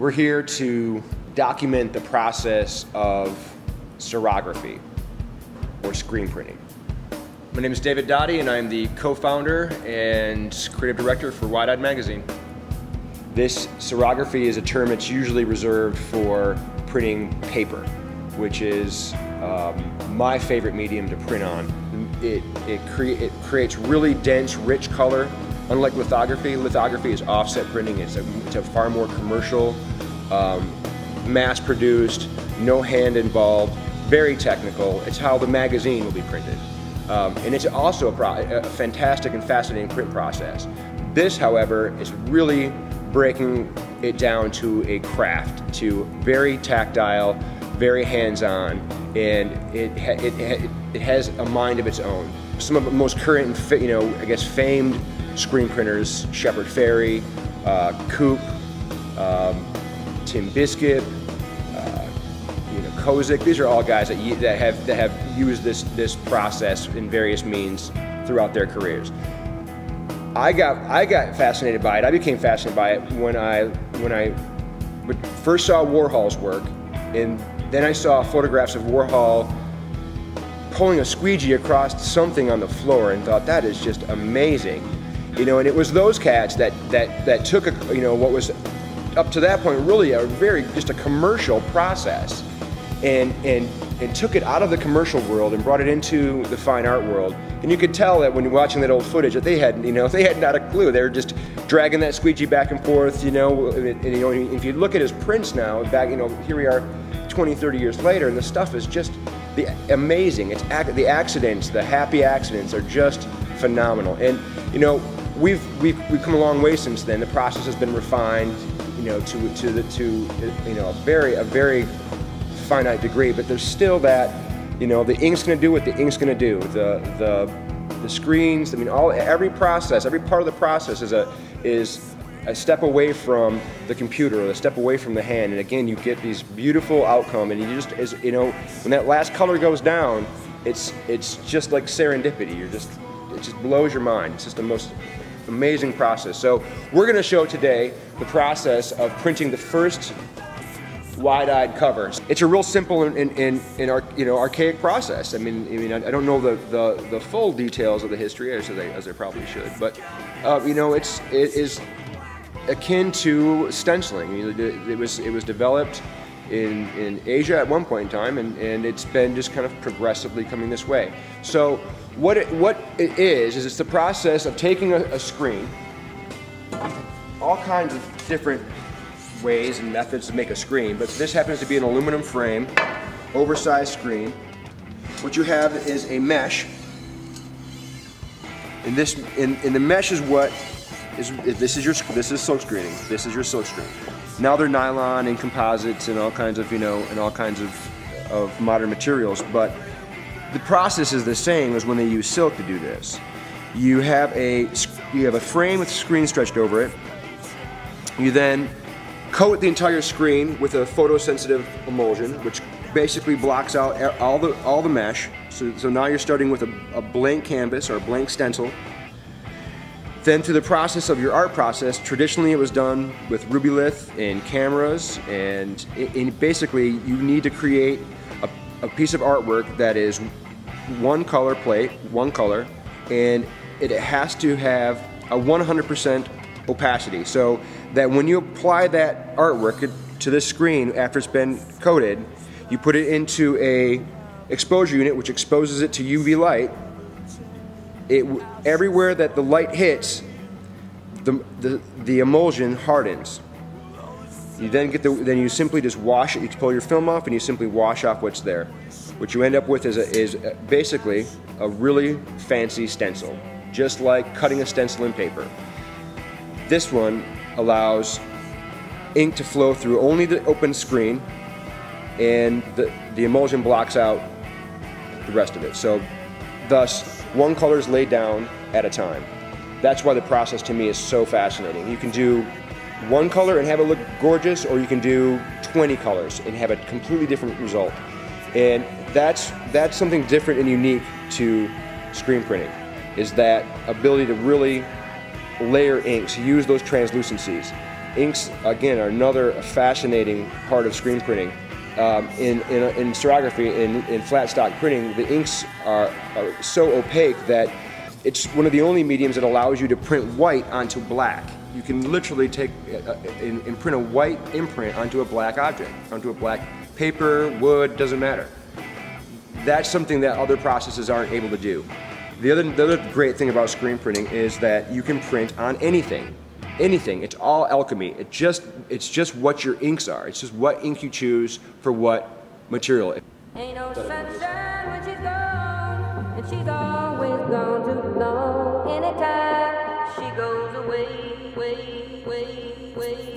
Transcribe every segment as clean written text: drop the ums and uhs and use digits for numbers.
We're here to document the process of serography, or screen printing. My name is David Dottie, and I'm the co-founder and creative director for Wide Eyed Magazine. This serography is a term that's usually reserved for printing paper, which is my favorite medium to print on. It creates really dense, rich color. Unlike lithography is offset printing. It's a far more commercial, mass-produced, no hand involved, very technical. It's how the magazine will be printed. And it's also a fantastic and fascinating print process. This, however, is really breaking it down to a craft, to very tactile, very hands-on, and it has a mind of its own. Some of the most current, I guess, famed screen printers: Shepard Fairey, Coop, Tim Biscuit, Kozik. These are all guys that have used this process in various means throughout their careers. I got fascinated by it. I became fascinated by it when I first saw Warhol's work, and then I saw photographs of Warhol pulling a squeegee across something on the floor, and thought, that is just amazing. And it was those cats that took what was up to that point really just a commercial process, and took it out of the commercial world and brought it into the fine art world. And you could tell that when you're watching that old footage that they had not a clue. They were just dragging that squeegee back and forth. And if you look at his prints now, here we are 20, 30 years later, and the stuff is just amazing. The accidents, the happy accidents, are just phenomenal. And we've come a long way since then. The process has been refined, to a very finite degree. But there's still that, the ink's going to do what the ink's going to do. The screens, every process, every part of the process is a step away from the computer, or a step away from the hand, and again you get these beautiful outcome. And you just, when that last color goes down, it's just like serendipity. It just blows your mind. It's just the most amazing process. So we're going to show today the process of printing the first wide-eyed cover. It's a real simple and archaic process. I don't know the full details of the history as I probably should, but it is akin to stenciling. It was developed in Asia at one point in time, and it's been just kind of progressively coming this way. So what it is it's the process of taking a screen, all kinds of different ways and methods to make a screen, but this happens to be an aluminum frame, oversized screen. What you have is a mesh, and the mesh is this is silk screening. This is your silk screen. Now they're nylon and composites and all kinds of of modern materials, but the process is the same as when they use silk to do this. You have a frame with a screen stretched over it. You then coat the entire screen with a photosensitive emulsion, which basically blocks out all the mesh. So now you're starting with a blank canvas or a blank stencil. Then through the process of your art process, traditionally it was done with Rubylith and cameras, and basically you need to create a piece of artwork that is one color plate, one color, and it has to have a 100% opacity, so that when you apply that artwork to this screen after it's been coated, you put it into a exposure unit which exposes it to UV light. Everywhere that the light hits, the emulsion hardens. You then you simply just wash it. You pull your film off and you simply wash off what's there. What you end up with is basically a really fancy stencil, just like cutting a stencil in paper. This one allows ink to flow through only the open screen, and the emulsion blocks out the rest of it. So thus, one color is laid down at a time. That's why the process to me is so fascinating. You can do one color and have it look gorgeous, or you can do 20 colors and have a completely different result. And that's something different and unique to screen printing, is that ability to really layer inks, use those translucencies. Inks, again, are another fascinating part of screen printing. In serigraphy, in flat stock printing, the inks are so opaque that it's one of the only mediums that allows you to print white onto black. You can literally take and print a white imprint onto a black object, onto a black paper, wood, doesn't matter. That's something that other processes aren't able to do. The other great thing about screen printing is that you can print on anything. Anything. It's all alchemy. It's just what your inks are. It's just what ink you choose for what material. Ain't no sunshine when she's gone, and she's always gone too long. Anytime she goes away, way, way, way.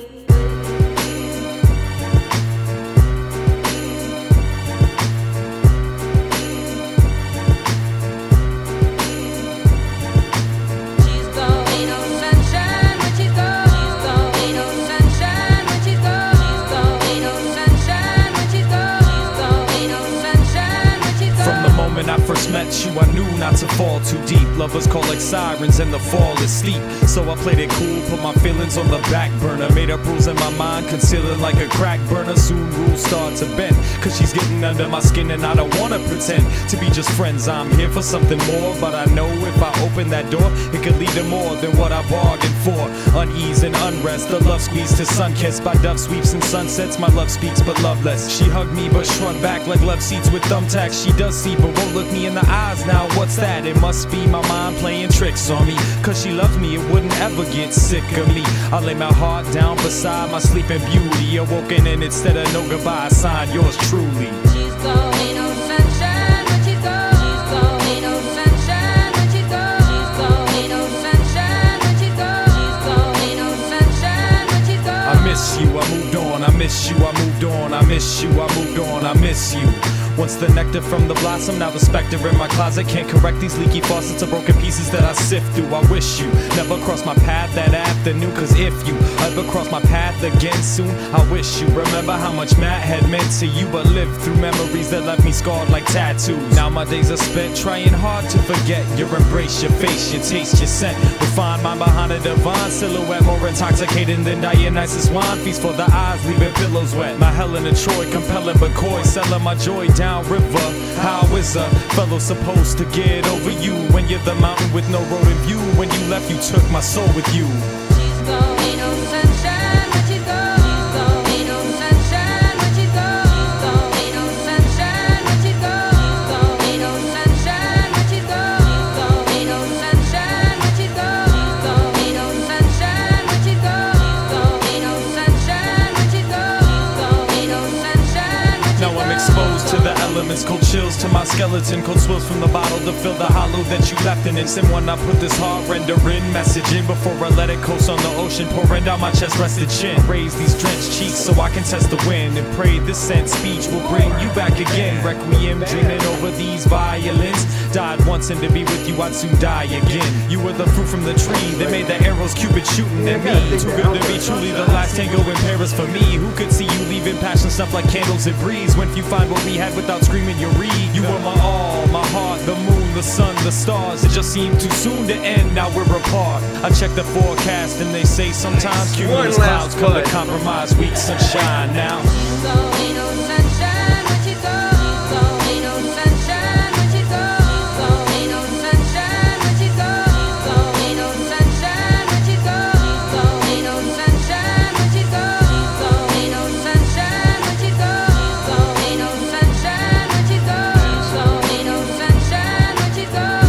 When I first met you, I knew not to fall too deep. Lovers call like sirens and the fall is steep. So I played it cool, put my feelings on the back burner. Made up rules in my mind, concealing like a crack burner. Soon rules start to bend, cause she's getting under my skin and I don't wanna pretend to be just friends. I'm here for something more, but I know if I open that door, it could lead to more than what I bargained for. Unease and unrest, the love squeeze to sun-kissed by dove sweeps and sunsets. My love speaks but loveless. She hugged me but shrunk back like love seats with thumbtacks. She does see but won't look me in the eyes now. What's that? It must be my mind playing tricks on me. Cause she loves me, it wouldn't ever get sick of me. I lay my heart down beside my sleeping beauty. Awoken and instead of no goodbye, I signed yours truly. She's gone, ain't no sunshine when she's gone. She's gone, ain't no sunshine when she's gone. She's gone, ain't no sunshine when she's gone. She's gone, ain't no sunshine when she's gone. I miss you, I moved on. I miss you, I moved on. I miss you, I moved on. I miss you. Once the nectar from the blossom, now the specter in my closet can't correct these leaky faucets of broken pieces that I sift through. I wish you never crossed my path that afternoon, cause if you ever cross my path again soon, I wish you remember how much Matt had meant to you, but lived through memories that left me scarred like tattoos. Now my days are spent trying hard to forget your embrace, your face, your taste, your scent. Refine mine behind a divine silhouette, more intoxicating than Dionysus wine. Feast for the eyes, leaving pillows wet. My Helen of Troy, compelling but coy, selling my joy down river. How is a fellow supposed to get over you when you're the mountain with no road in view? When you left, you took my soul with you. She's gone, ain't no sunshine when she's gone. She's gone, ain't no sunshine when she's gone. She's gone, ain't no sunshine when she's gone. She's gone, ain't no sunshine when she's gone. She's gone, ain't no sunshine when she's gone. She's gone, ain't no sunshine when she's gone. She's gone, ain't no sunshine when she's gone. She's gone, ain't no sunshine when she's gone. Now I'm exposed to the elements, cold chills to my skeleton, cold swills from the bottle to fill the hollow that you left in. Instant when I put this heart rendering message in before I let it coast on the ocean, pouring down my chest rested chin. Raise these drenched cheeks so I can test the wind and pray this scent speech will bring you back again. Requiem dreaming over these violins. Died once and to be with you I'd soon die again. You were the fruit from the tree that made the arrows Cupid shooting at me. Too good to be truly the last tango in Paris for me. Who could see you leaving passion stuff like candles and breeze? When you find what we had without screaming your read. You were my all, my heart, the moon, the sun, the stars. It just seemed too soon to end, now we're apart. I check the forecast and they say sometimes cumulus clouds color compromise weak sunshine now. She's gone, ain't no sunshine when she's gone. She's gone, ain't no sunshine when she's gone. She's gone, ain't no sunshine when she's gone. She's gone, ain't no sunshine when she's gone. She's gone, ain't no sunshine when she's gone. She's gone, ain't no sunshine when she's gone. She's gone, ain't no sunshine when she's gone. She's gone, ain't no sunshine when she's gone.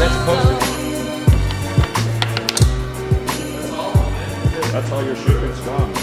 That's all your shipment's gone.